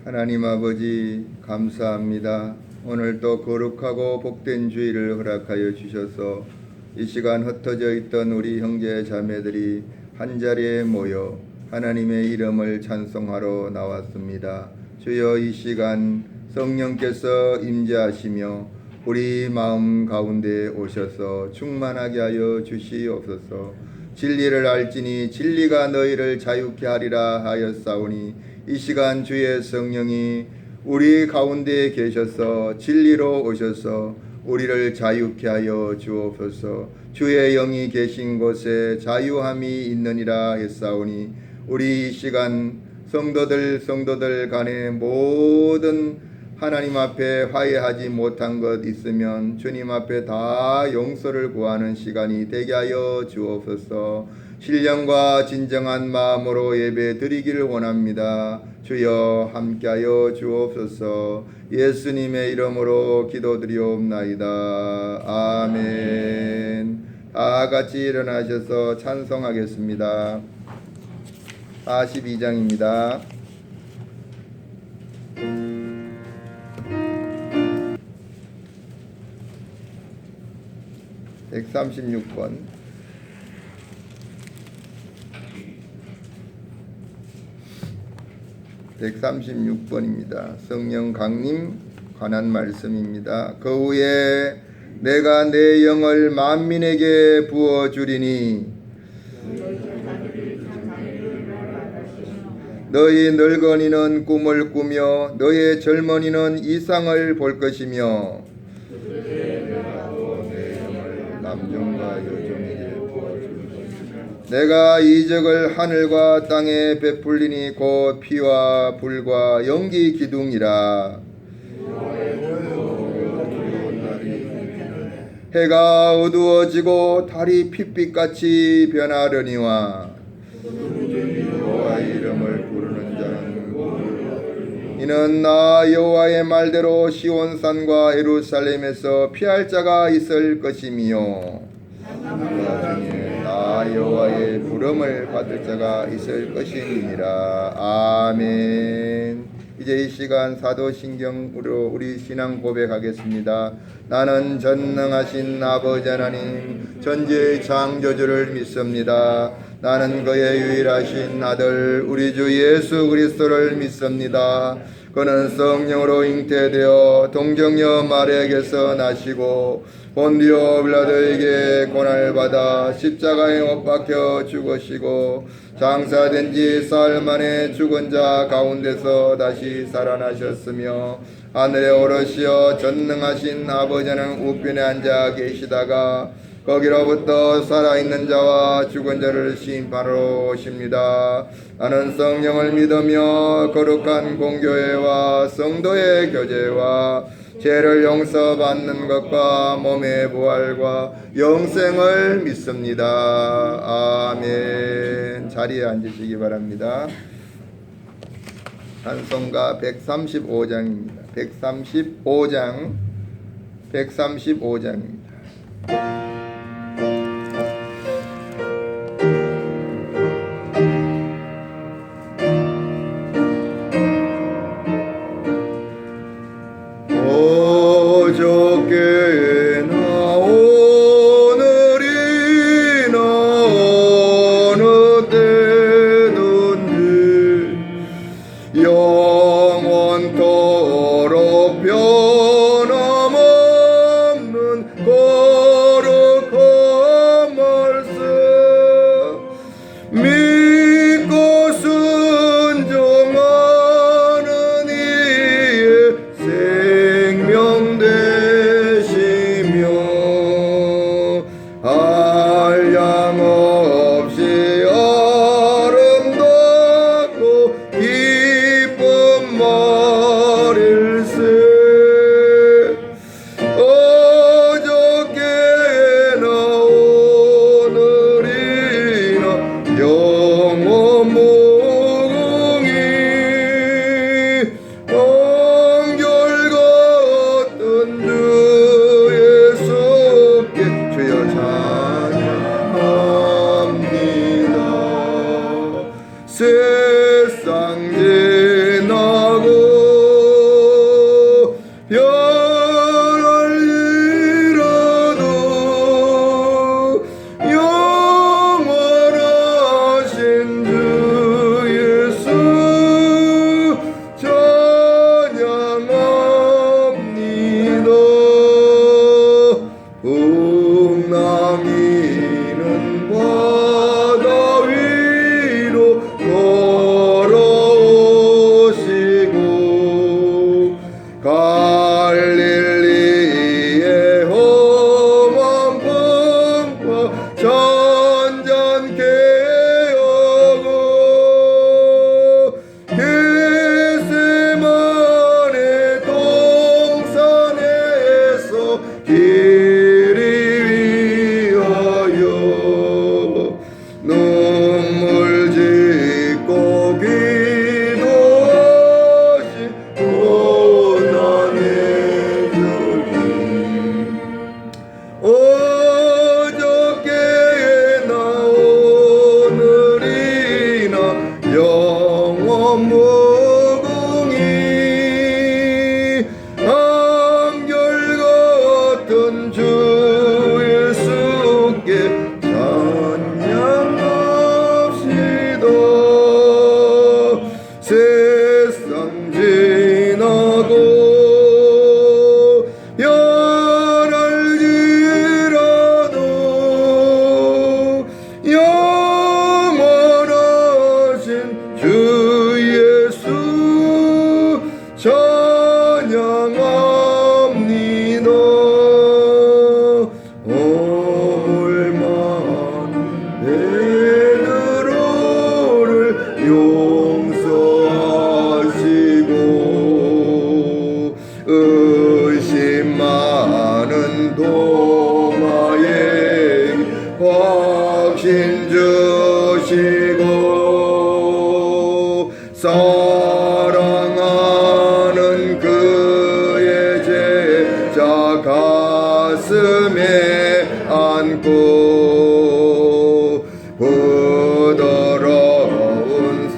하나님 아버지 감사합니다. 오늘도 거룩하고 복된 주일을 허락하여 주셔서 이 시간 흩어져 있던 우리 형제 자매들이 한자리에 모여 하나님의 이름을 찬송하러 나왔습니다. 주여, 이 시간 성령께서 임재하시며 우리 마음 가운데 오셔서 충만하게 하여 주시옵소서. 진리를 알지니 진리가 너희를 자유케 하리라 하였사오니 이 시간 주의 성령이 우리 가운데 계셔서 진리로 오셔서 우리를 자유케 하여 주옵소서. 주의 영이 계신 곳에 자유함이 있느니라 했사오니 우리 이 시간 성도들 간에 모든 하나님 앞에 화해하지 못한 것 있으면 주님 앞에 다 용서를 구하는 시간이 되게 하여 주옵소서. 신령과 진정한 마음으로 예배 드리기를 원합니다. 주여 함께하여 주옵소서. 예수님의 이름으로 기도드리옵나이다. 아멘. 다 같이 일어나셔서 찬송하겠습니다. 42장입니다. 136번. (136번입니다) 성령 강림 관한 말씀입니다. 그 후에 내가 내 영을 만민에게 부어주리니 너희 늙은이는 꿈을 꾸며 너희 젊은이는 이상을 볼 것이며 남종과 여종에게 부어줄 것이며 내가 이적을 하늘과 땅에 베풀리니 곧 피와 불과 연기 기둥이라. 해가 어두워지고 달이 핏빛같이 변하려니와 여호와 이름을 부르는 자는 이는 나 여호와의 말대로 시온산과 예루살렘에서 피할 자가 있을 것이며 나중에 나 여호와의 부름을 받을 자가 있을 것이니라. 아멘. 이제 이 시간 사도신경으로 우리 신앙 고백하겠습니다. 나는 전능하신 아버지 하나님 전지의 창조주를 믿습니다. 나는 그의 유일하신 아들 우리 주 예수 그리스도를 믿습니다. 그는 성령으로 잉태되어 동정녀 마리아에게서 나시고 본디오 빌라도에게 고난을 받아 십자가에 못 박혀 죽으시고 장사된 지 사흘 만에 죽은 자 가운데서 다시 살아나셨으며 하늘에 오르시어 전능하신 아버지는 우편에 앉아 계시다가 거기로부터 살아있는 자와 죽은 자를 심판하러 오십니다. 나는 성령을 믿으며 거룩한 공교회와 성도의 교제와 죄를 용서받는 것과 몸의 부활과 영생을 믿습니다. 아멘. 자리에 앉으시기 바랍니다. 찬송가 135장입니다. 135장입니다. 영원토록 변함없는 거룩한 말씀 믿고 순종하는 이의 생명 되시며 한량없이 아름답고 기쁜 말일세. 어저께나 오늘이나 대신 주시고 사랑하는 그의 제자 가슴에 안고 부드러운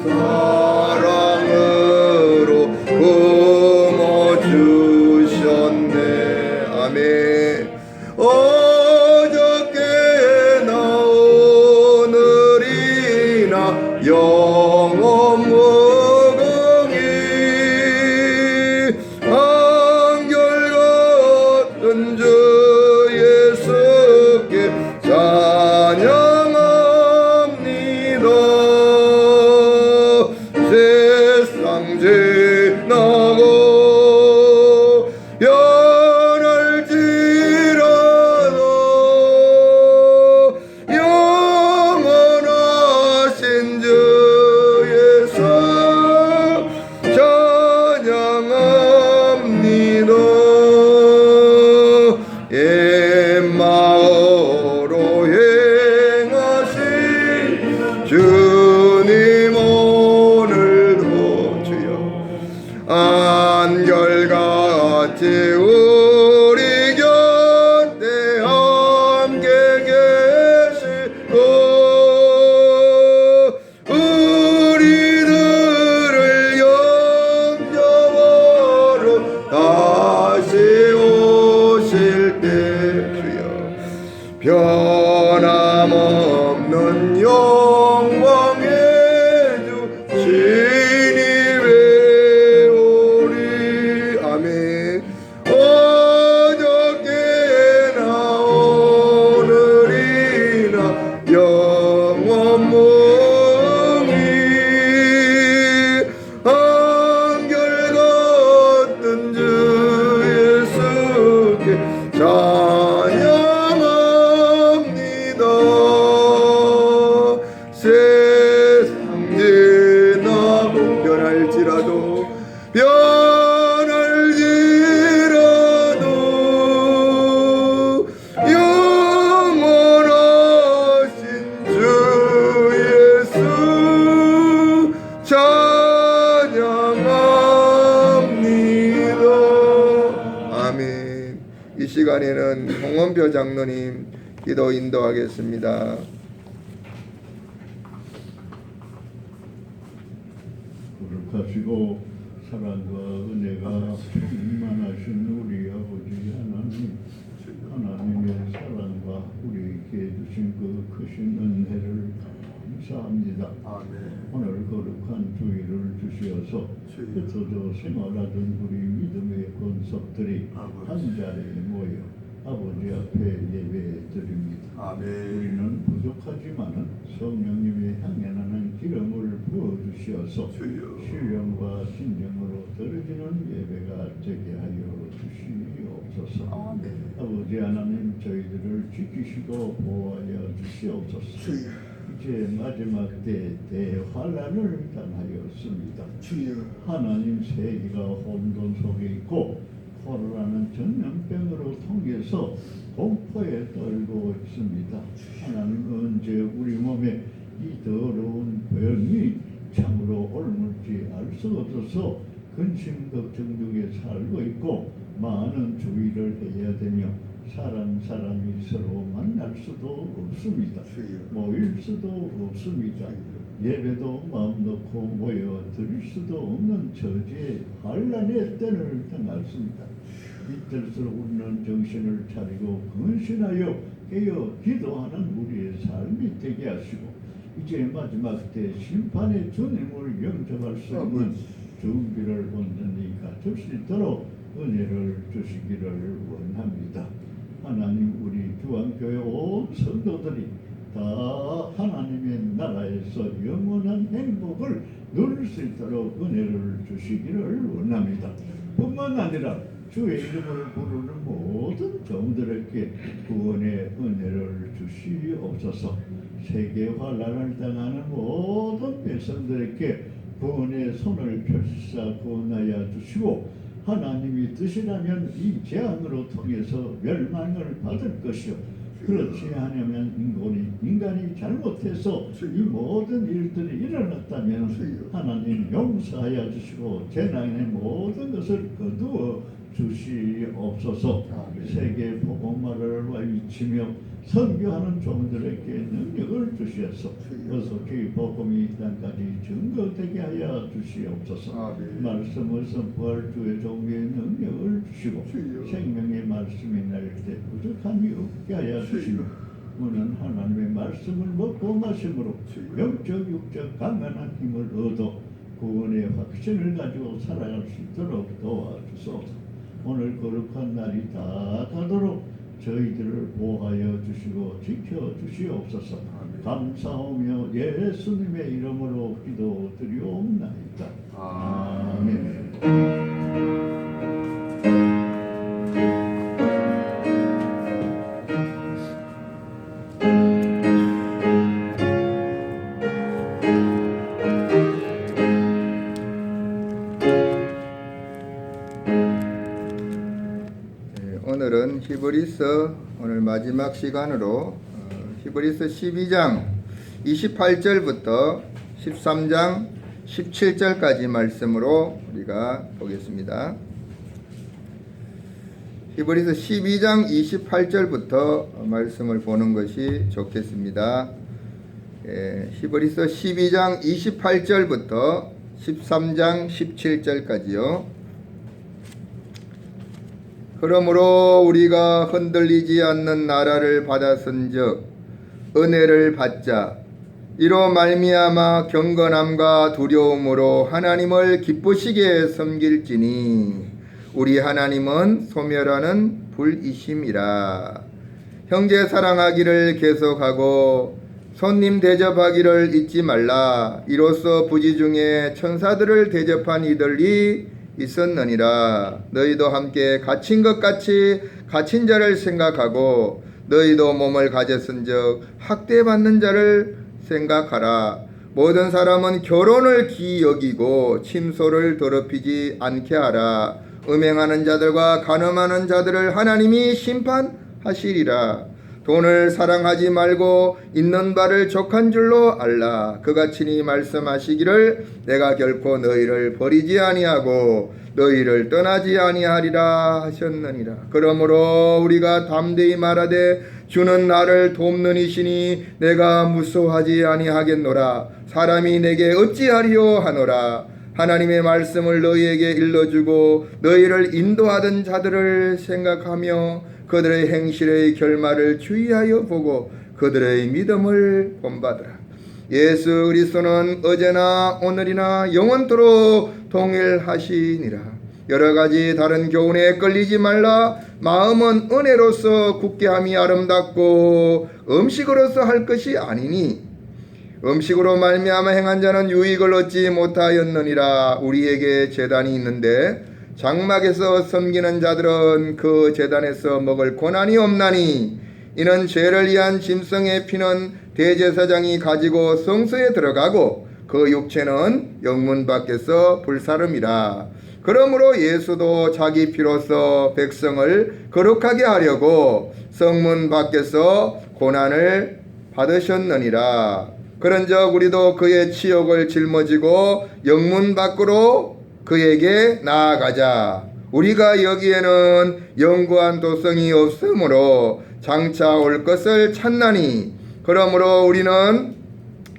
사랑으로 품어주셨네. 아멘. 어저께나 오늘이나 영원 무궁히 한결같은 주 예수께 찬양합니다. 세상 지나고 변할지라도 영원하신 주 예수 찬양합니다. 옛마으로 행하신 주님 오늘도 주여 안결같이 우리 곁에 함께 계시고 우리들을 영접하러 다시 오실 때 주여 변함없는 영광의 주 신이 되오리. 아멘. 어저께나 오늘이나 영원 무궁히 한결같은 주 예수께 찬양합니다. 세상 지나고 변할지라도 영원하신 주 예수 찬양합니다. 아멘. 이 시간에는 홍원표 장로님 기도 인도하겠습니다. 거룩하시고 사랑과 은혜가 충만하신 우리 아버지 하나님, 하나님의 사랑과 우리에게 주신 그 크신 은혜를 감사합니다. 오늘 거룩한 주일을 주시어서 흩어져 생활하던 우리 믿음의 권속들이 한 자리에 모여 아버지 앞에 예배 드립니다. 우리는 부족하지만은 성령님의 향연하는 기름을 부어주시어서 신령과 신령으로 들어지는 예배가 되게 하여 주시옵소서. 아버지 하나님 저희들을 지키시고 보호하여 주시옵소서. 이제 마지막 때 대환란을 당하였습니다. 하나님 세계가 혼돈 속에 있고 코로나는 전염병으로 통해서 공포에 떨고 있습니다. 하나님 언제 우리 몸에 이 더러운 병이 참으로 옮을지 알 수 없어서 근심 걱정 중에 살고 있고 많은 주의를 해야 되며 사람이 서로 만날 수도 없습니다. 모일 수도 없습니다. 예배도 마음 놓고 모여 드릴 수도 없는 처지에 환란의 때를 당했습니다. 이때일수록 우리는 정신을 차리고 근신하여 깨어 기도하는 우리의 삶이 되게 하시고 이제 마지막 때 심판의 주님을 영접할 수 있는 준비를 온전히 갖출 수 있도록 은혜를 주시기를 원합니다. 하나님 우리 주안교회 온 성도들이 다 하나님의 나라에서 영원한 행복을 누릴 수 있도록 은혜를 주시기를 원합니다. 뿐만 아니라 주의 이름을 부르는 모든 종들에게 구원의 은혜를 주시옵소서. 세계 환란을 당하는 모든 백성들에게 구원의 손을 펼치사 구원하여 주시고 하나님이 뜻이라면 이 재앙으로 통해서 멸망을 받을 것이요 그렇지 않으면 인간이 잘못해서 이 모든 일들이 일어났다면 하나님 용서하여 주시고 재난의 모든 것을 거두어 주시옵소서. 세계 복음화를 외치며 선교하는 종들에게 능력을 주시옵소서. 어떻게 복음이 이 땅까지 증거되게 하여 주시옵소서. 말씀을 선포할 주의 종의 능력을 주시고 생명의 말씀이 날 때 부족함이 없게 하여 주시고 우리는 하나님의 말씀을 먹고 마심으로 영적 육적 강건한 힘을 얻어 구원의 확신을 가지고 살아갈 수 있도록 도와주소서. 오늘 거룩한 날이 다 가도록 저희들을 보호하여 주시고 지켜 주시옵소서. 감사하며 예수님의 이름으로 기도드리옵나이다. 아멘. 오늘은 히브리서 오늘 마지막 시간으로 히브리서 12장 28절부터 13장 17절까지 말씀으로 우리가 보겠습니다. 히브리서 12장 28절부터 말씀을 보는 것이 좋겠습니다. 히브리서 12장 28절부터 13장 17절까지요. 그러므로 우리가 흔들리지 않는 나라를 받았은즉 은혜를 받자. 이로 말미암아 경건함과 두려움으로 하나님을 기쁘시게 섬길지니 우리 하나님은 소멸하는 불이심이라. 형제 사랑하기를 계속하고 손님 대접하기를 잊지 말라. 이로써 부지 중에 천사들을 대접한 이들이 있었느니라. 너희도 함께 갇힌 것 같이 갇힌 자를 생각하고 너희도 몸을 가졌은즉 학대받는 자를 생각하라. 모든 사람은 결혼을 기이 여기고 침소를 더럽히지 않게 하라. 음행하는 자들과 간음하는 자들을 하나님이 심판하시리라. 돈을 사랑하지 말고 있는 바를 족한 줄로 알라. 그가 친히 말씀하시기를 내가 결코 너희를 버리지 아니하고 너희를 떠나지 아니하리라 하셨느니라. 그러므로 우리가 담대히 말하되 주는 나를 돕는 이시니 내가 무서워하지 아니하겠노라. 사람이 내게 어찌하리요 하노라. 하나님의 말씀을 너희에게 일러주고 너희를 인도하던 자들을 생각하며 그들의 행실의 결말을 주의하여 보고 그들의 믿음을 본받으라. 예수 그리스도는 어제나 오늘이나 영원토록 동일하시니라. 여러 가지 다른 교훈에 끌리지 말라. 마음은 은혜로서 굳게 함이 아름답고 음식으로서 할 것이 아니니 음식으로 말미암아 행한 자는 유익을 얻지 못하였느니라. 우리에게 제단이 있는데 장막에서 섬기는 자들은 그 제단에서 먹을 고난이 없나니 이는 죄를 위한 짐승의 피는 대제사장이 가지고 성소에 들어가고 그 육체는 영문 밖에서 불사름이라. 그러므로 예수도 자기 피로써 백성을 거룩하게 하려고 성문 밖에서 고난을 받으셨느니라. 그런즉 우리도 그의 치욕을 짊어지고 영문 밖으로 그에게 나아가자. 우리가 여기에는 영구한 도성이 없으므로 장차 올 것을 찾나니 그러므로 우리는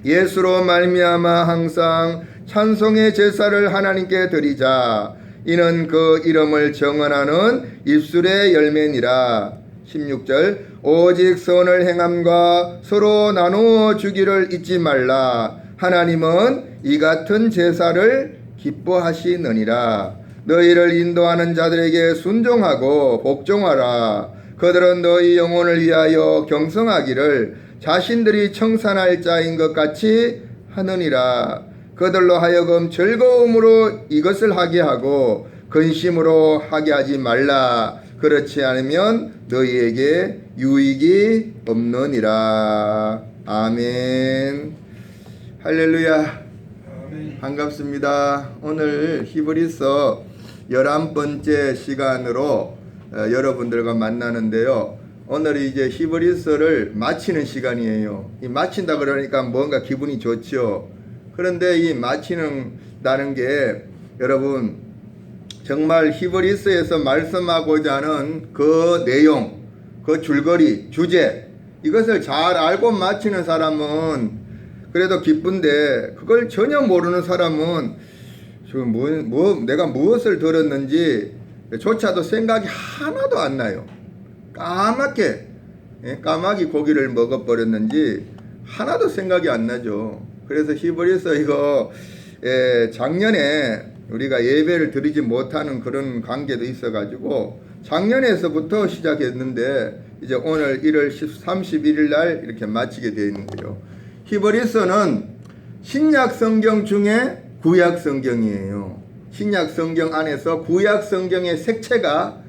예수로 말미암아 항상 찬송의 제사를 하나님께 드리자. 이는 그 이름을 정언하는 입술의 열매니라. 16절 오직 선을 행함과 서로 나누어 주기를 잊지 말라. 하나님은 이 같은 제사를 기뻐하시느니라. 너희를 인도하는 자들에게 순종하고 복종하라. 그들은 너희 영혼을 위하여 경성하기를 자신들이 청산할 자인 것 같이 하느니라. 그들로 하여금 즐거움으로 이것을 하게 하고 근심으로 하게 하지 말라. 그렇지 않으면 너희에게 유익이 없느니라. 아멘. 할렐루야. 반갑습니다. 오늘 히브리서 11번째 시간으로 여러분들과 만나는데요. 오늘이 이제 히브리서를 마치는 시간이에요. 이 마친다 그러니까 뭔가 기분이 좋죠. 그런데 이 마치는다는 게 여러분 정말 히브리서에서 말씀하고자 하는 그 내용, 그 줄거리, 주제 이것을 잘 알고 마치는 사람은 그래도 기쁜데 그걸 전혀 모르는 사람은 지금 내가 무엇을 들었는지 조차도 생각이 하나도 안 나요. 까맣게 까마귀 고기를 먹어버렸는지 하나도 생각이 안 나죠. 그래서 히브리서 이거 작년에 우리가 예배를 드리지 못하는 그런 관계도 있어가지고 작년에서부터 시작했는데 이제 오늘 1월 31일 날 이렇게 마치게 되어 있는 거예요. 히브리서는 신약 성경 중에 구약 성경이에요. 신약 성경 안에서 구약 성경의 색채가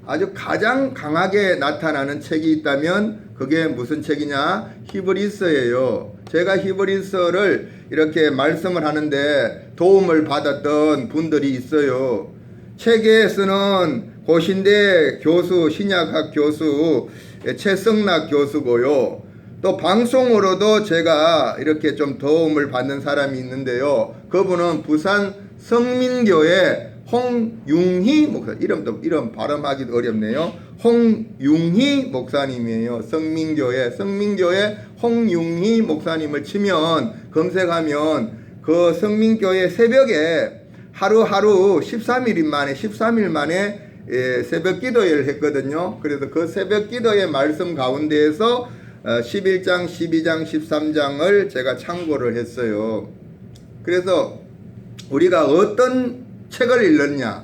아주 가장 강하게 나타나는 책이 있다면 그게 무슨 책이냐? 히브리서예요. 제가 히브리서를 이렇게 말씀을 하는데 도움을 받았던 분들이 있어요. 책에서는 고신대 교수, 신약학 교수 최성락 교수고요. 또 방송으로도 제가 이렇게 좀 도움을 받는 사람이 있는데요. 그분은 부산 성민교회 홍융희 목사, 이름 발음하기도 어렵네요. 홍융희 목사님이에요. 성민교회 홍융희 목사님을 치면 검색하면 그 성민교회 새벽에 하루하루 13일 만에 새벽 기도회를 했거든요. 그래서 그 새벽 기도회 말씀 가운데에서 11장, 12장, 13장을 제가 참고를 했어요. 그래서 우리가 어떤 책을 읽느냐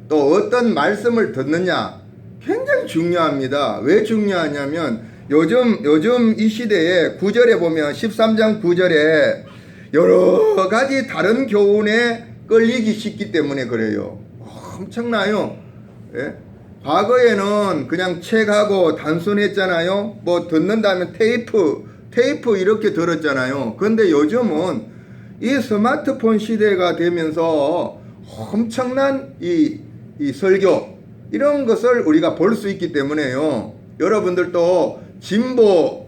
또 어떤 말씀을 듣느냐 굉장히 중요합니다. 왜 중요하냐면 요즘 이 시대에 9절에 보면 13장 9절에 여러 가지 다른 교훈에 끌리기 쉽기 때문에 그래요. 엄청나요. 예? 과거에는 그냥 책하고 단순했잖아요. 뭐 듣는다면 테이프 이렇게 들었잖아요. 그런데 요즘은 이 스마트폰 시대가 되면서 엄청난 이 설교 이런 것을 우리가 볼 수 있기 때문에요. 여러분들도 진보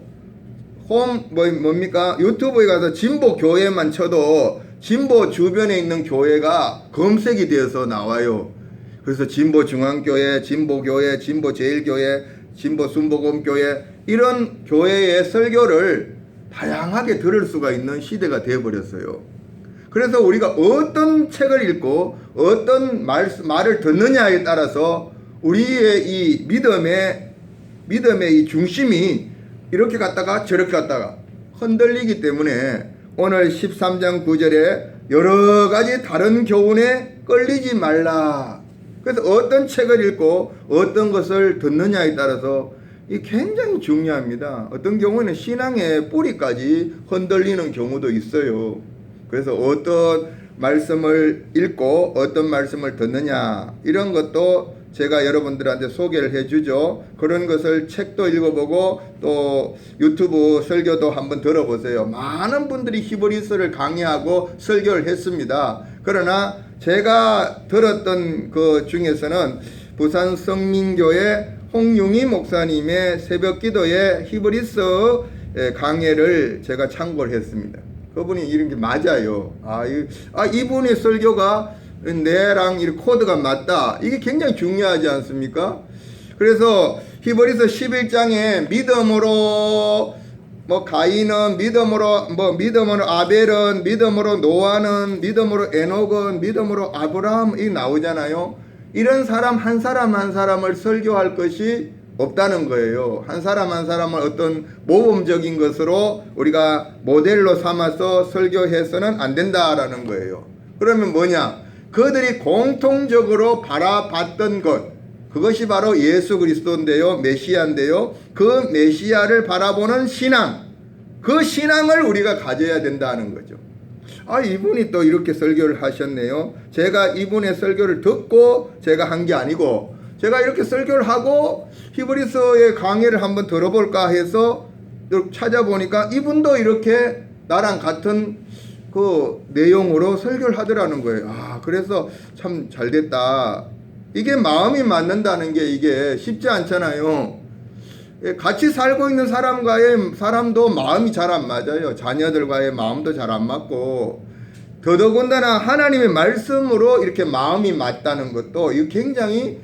뭡니까? 유튜브에 가서 진보 교회만 쳐도 진보 주변에 있는 교회가 검색이 되어서 나와요. 그래서 진보 중앙교회, 진보교회, 진보 제일교회, 진보 순복음교회 이런 교회의 설교를 다양하게 들을 수가 있는 시대가 되어버렸어요. 그래서 우리가 어떤 책을 읽고 어떤 말을 듣느냐에 따라서 우리의 이 믿음의 이 중심이 이렇게 갔다가 저렇게 갔다가 흔들리기 때문에 오늘 13장 9절에 여러 가지 다른 교훈에 끌리지 말라. 그래서 어떤 책을 읽고 어떤 것을 듣느냐에 따라서 이 굉장히 중요합니다. 어떤 경우에는 신앙의 뿌리까지 흔들리는 경우도 있어요. 그래서 어떤 말씀을 읽고 어떤 말씀을 듣느냐 이런 것도 제가 여러분들한테 소개를 해주죠. 그런 것을 책도 읽어보고 또 유튜브 설교도 한번 들어보세요. 많은 분들이 히브리서를 강의하고 설교를 했습니다. 그러나 제가 들었던 그 중에서는 부산 성민교회 홍융희 목사님의 새벽 기도에 히브리서 강해를 제가 참고를 했습니다. 그분이 이런 게 맞아요. 이분의 설교가 내랑 이 코드가 맞다. 이게 굉장히 중요하지 않습니까? 그래서 히브리서 11장에 믿음으로 가인은 믿음으로 아벨은 믿음으로 노아는 믿음으로 에녹은 믿음으로 아브라함 이 나오잖아요. 이런 사람 한 사람을 설교할 것이 없다는 거예요. 한 사람을 어떤 모범적인 것으로 우리가 모델로 삼아서 설교해서는 안 된다라는 거예요. 그러면 뭐냐? 그들이 공통적으로 바라봤던 것, 그것이 바로 예수 그리스도인데요, 메시아인데요. 그 메시아를 바라보는 신앙, 그 신앙을 우리가 가져야 된다는 거죠. 이분이 또 이렇게 설교를 하셨네요. 제가 이분의 설교를 듣고 제가 한 게 아니고 제가 이렇게 설교를 하고 히브리서의 강의를 한번 들어볼까 해서 찾아보니까 이분도 이렇게 나랑 같은 그 내용으로 설교를 하더라는 거예요. 그래서 참 잘됐다. 이게 마음이 맞는다는 게 이게 쉽지 않잖아요. 같이 살고 있는 사람도 마음이 잘 안 맞아요. 자녀들과의 마음도 잘 안 맞고, 더더군다나 하나님의 말씀으로 이렇게 마음이 맞다는 것도 이거 굉장히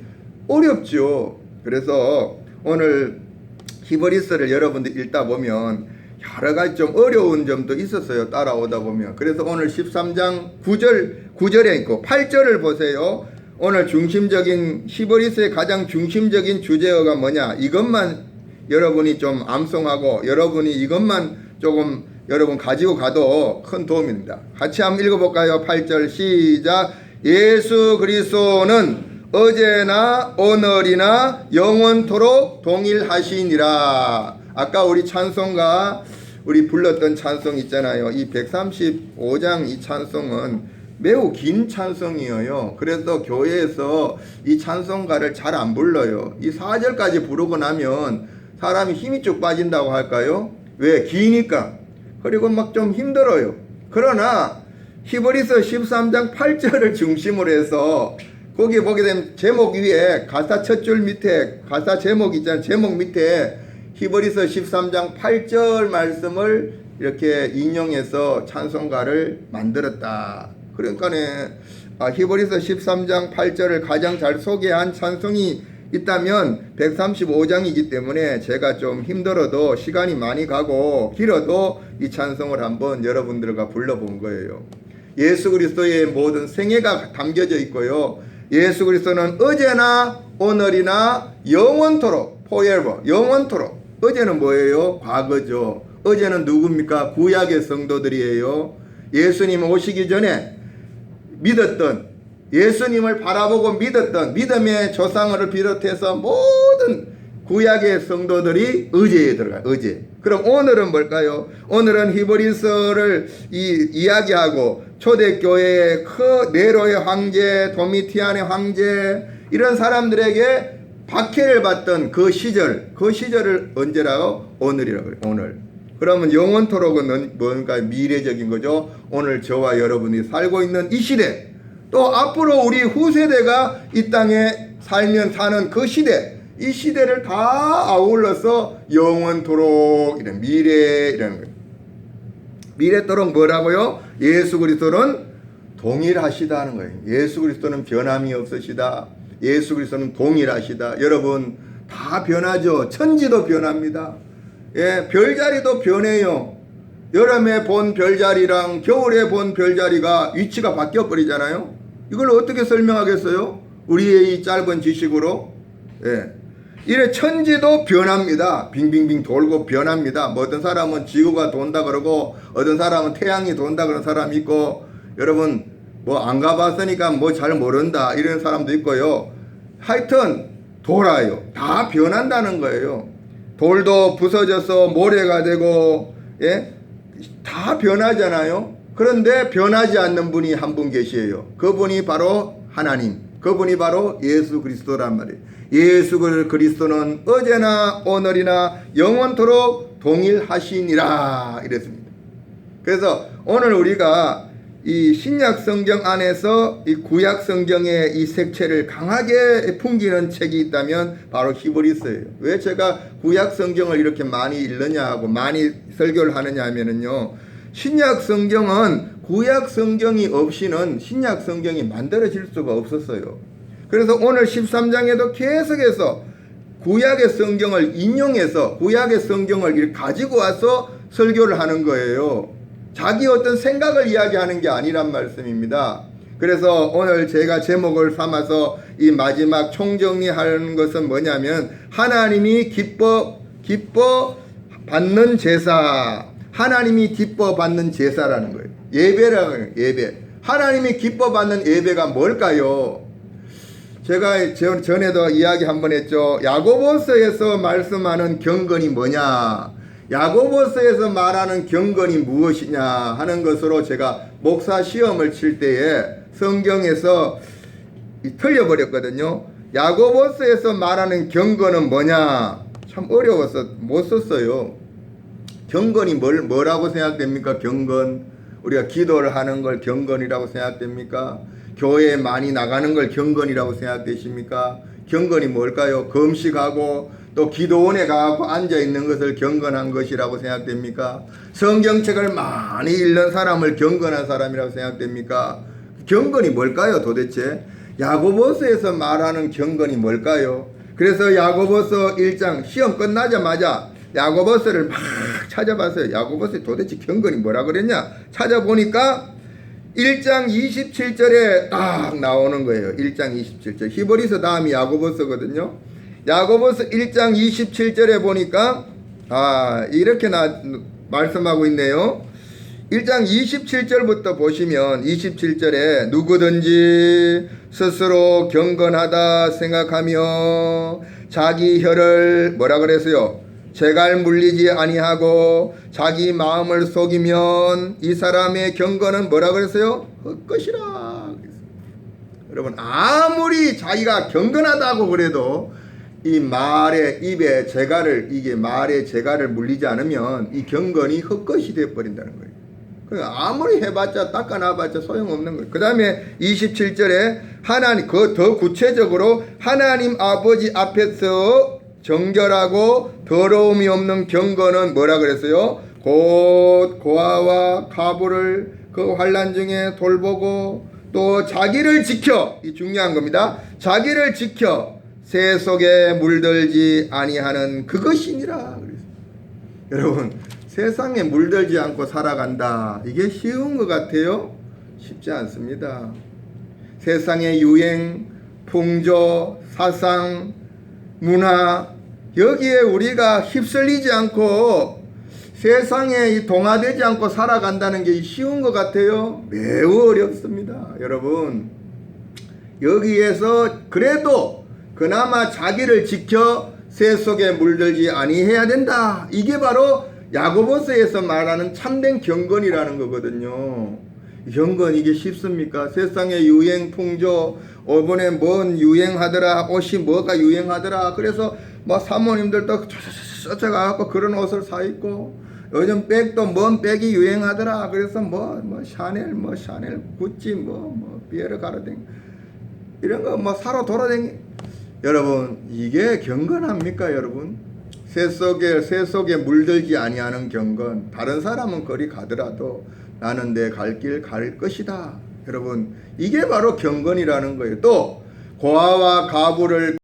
어렵죠. 그래서 오늘 히브리서를 여러분들 읽다 보면 여러 가지 좀 어려운 점도 있었어요. 따라오다 보면. 그래서 오늘 13장 9절에 있고 8절을 보세요. 오늘 중심적인 히브리서의 가장 중심적인 주제어가 뭐냐, 이것만 여러분이 좀 암송하고 여러분이 이것만 조금 여러분 가지고 가도 큰 도움입니다. 같이 한번 읽어볼까요? 8절 시작. 예수 그리스도는 어제나 오늘이나 영원토록 동일하시니라. 아까 우리 찬송가 우리 불렀던 찬송 있잖아요. 이 135장 이 찬송은 매우 긴 찬송이에요. 그래서 교회에서 이 찬송가를 잘 안 불러요. 이 4절까지 부르고 나면 사람이 힘이 쭉 빠진다고 할까요? 왜? 기니까. 그리고 막 좀 힘들어요. 그러나 히브리서 13장 8절을 중심으로 해서 거기 보게 되면 제목 위에 가사 첫 줄 밑에 가사 제목 있잖아요. 제목 밑에 히브리서 13장 8절 말씀을 이렇게 인용해서 찬송가를 만들었다. 그러니까 히브리서 13장 8절을 가장 잘 소개한 찬송이 있다면 135장이기 때문에 제가 좀 힘들어도 시간이 많이 가고 길어도 이 찬송을 한번 여러분들과 불러본 거예요. 예수 그리스도의 모든 생애가 담겨져 있고요. 예수 그리스도는 어제나 오늘이나 영원토록 forever, 영원토록. 어제는 뭐예요? 과거죠. 어제는 누굽니까? 구약의 성도들이에요. 예수님 오시기 전에 믿었던, 예수님을 바라보고 믿었던 믿음의 조상을 비롯해서 모든 구약의 성도들이 의제에 들어가요. 의제. 그럼 오늘은 뭘까요? 오늘은 히브리서를 이야기하고 초대교회의 네로의 황제, 도미티안의 황제, 이런 사람들에게 박해를 받던 그 시절을 언제라고? 오늘이라고 해요. 오늘. 그러면 영원토록은 뭔가 미래적인 거죠. 오늘 저와 여러분이 살고 있는 이 시대, 또 앞으로 우리 후세대가 이 땅에 사는 그 시대, 이 시대를 다 아울러서 영원토록 이런 미래라는 거예요. 미래토록 뭐라고요? 예수 그리스도는 동일하시다는 거예요. 예수 그리스도는 변함이 없으시다. 예수 그리스도는 동일하시다. 여러분 다 변하죠. 천지도 변합니다. 예, 별자리도 변해요. 여름에 본 별자리랑 겨울에 본 별자리가 위치가 바뀌어 버리잖아요. 이걸 어떻게 설명하겠어요? 우리의 이 짧은 지식으로. 예. 이래 천지도 변합니다. 빙빙빙 돌고 변합니다. 뭐 어떤 사람은 지구가 돈다 그러고 어떤 사람은 태양이 돈다 그런 사람이 있고, 여러분 뭐 안 가봤으니까 뭐 잘 모른다 이런 사람도 있고요. 하여튼 돌아요. 다 변한다는 거예요. 돌도 부서져서 모래가 되고, 예? 다 변하잖아요. 그런데 변하지 않는 분이 한 분 계시에요. 그분이 바로 하나님, 그분이 바로 예수 그리스도란 말이에요. 예수 그리스도는 어제나 오늘이나 영원토록 동일하시니라 이랬습니다. 그래서 오늘 우리가 이 신약 성경 안에서 이 구약 성경의 이 색채를 강하게 풍기는 책이 있다면 바로 히브리서예요. 왜 제가 구약 성경을 이렇게 많이 읽느냐 하고 많이 설교를 하느냐 하면은요, 신약 성경은 구약 성경이 없이는 신약 성경이 만들어질 수가 없었어요. 그래서 오늘 13장에도 계속해서 구약의 성경을 인용해서 구약의 성경을 이렇게 가지고 와서 설교를 하는 거예요. 자기 어떤 생각을 이야기하는 게 아니란 말씀입니다. 그래서 오늘 제가 제목을 삼아서 이 마지막 총정리하는 것은 뭐냐면 하나님이 기뻐 받는 제사, 하나님이 기뻐 받는 제사라는 거예요. 예배라는 거예요. 예배. 하나님이 기뻐 받는 예배가 뭘까요? 제가 전에도 이야기 한번 했죠. 야고보서에서 말씀하는 경건이 뭐냐, 야고보서에서 말하는 경건이 무엇이냐 하는 것으로 제가 목사 시험을 칠 때에 성경에서 틀려버렸거든요. 야고보서에서 말하는 경건은 뭐냐, 참 어려워서 못 썼어요. 경건이 뭐라고 생각됩니까? 경건, 우리가 기도를 하는 걸 경건이라고 생각됩니까? 교회에 많이 나가는 걸 경건이라고 생각되십니까? 경건이 뭘까요? 금식하고 또 기도원에 가고 앉아 있는 것을 경건한 것이라고 생각됩니까? 성경책을 많이 읽는 사람을 경건한 사람이라고 생각됩니까? 경건이 뭘까요 도대체? 야고보서에서 말하는 경건이 뭘까요? 그래서 야고보서 1장 시험 끝나자마자 야고보서를 막 찾아봤어요. 야고보서 도대체 경건이 뭐라 그랬냐? 찾아보니까 1장 27절에 딱 나오는 거예요. 1장 27절. 히브리서 다음이 야고보서거든요. 야고보서 1장 27절에 보니까 이렇게 말씀하고 있네요. 1장 27절부터 보시면 27절에 누구든지 스스로 경건하다 생각하며 자기 혀를 뭐라 그랬어요? 재갈 물리지 아니하고 자기 마음을 속이면 이 사람의 경건은 뭐라 그랬어요? 헛것이라. 여러분 아무리 자기가 경건하다고 그래도 이 말의 입에 말의 재갈을 물리지 않으면 이 경건이 헛것이 되어 버린다는 거예요. 아무리 해봤자 닦아놔봤자 소용없는 거예요. 그 다음에 27절에 하나님 더 구체적으로 하나님 아버지 앞에서 정결하고 더러움이 없는 경건은 뭐라 그랬어요? 곧 고아와 가부를 그 환난 중에 돌보고 또 자기를 지켜, 이 중요한 겁니다. 자기를 지켜 새 속에 물들지 아니하는 그것이니라. 여러분 세상에 물들지 않고 살아간다. 이게 쉬운 것 같아요? 쉽지 않습니다. 세상의 유행, 풍조, 사상, 문화 여기에 우리가 휩쓸리지 않고 세상에 동화되지 않고 살아간다는 게 쉬운 것 같아요? 매우 어렵습니다. 여러분 여기에서 그래도 그나마 자기를 지켜 새 속에 물들지 아니해야 된다. 이게 바로 야고보서에서 말하는 참된 경건이라는 거거든요. 경건 이게 쉽습니까? 세상의 유행 풍조 이번에 뭔 유행하더라, 옷이 뭐가 유행하더라, 그래서 뭐 사모님들도 쫓아가갖고 그런 옷을 사 입고 요즘 백도 뭔 백이 유행하더라, 그래서 샤넬 구찌 비에르 가르댕 이런 거 사러 돌아다니. 여러분 이게 경건합니까? 여러분 새 속에 물들지 아니하는 경건. 다른 사람은 거리 가더라도 나는 내 갈 길 갈 것이다. 여러분 이게 바로 경건이라는 거예요. 또 고아와 가부를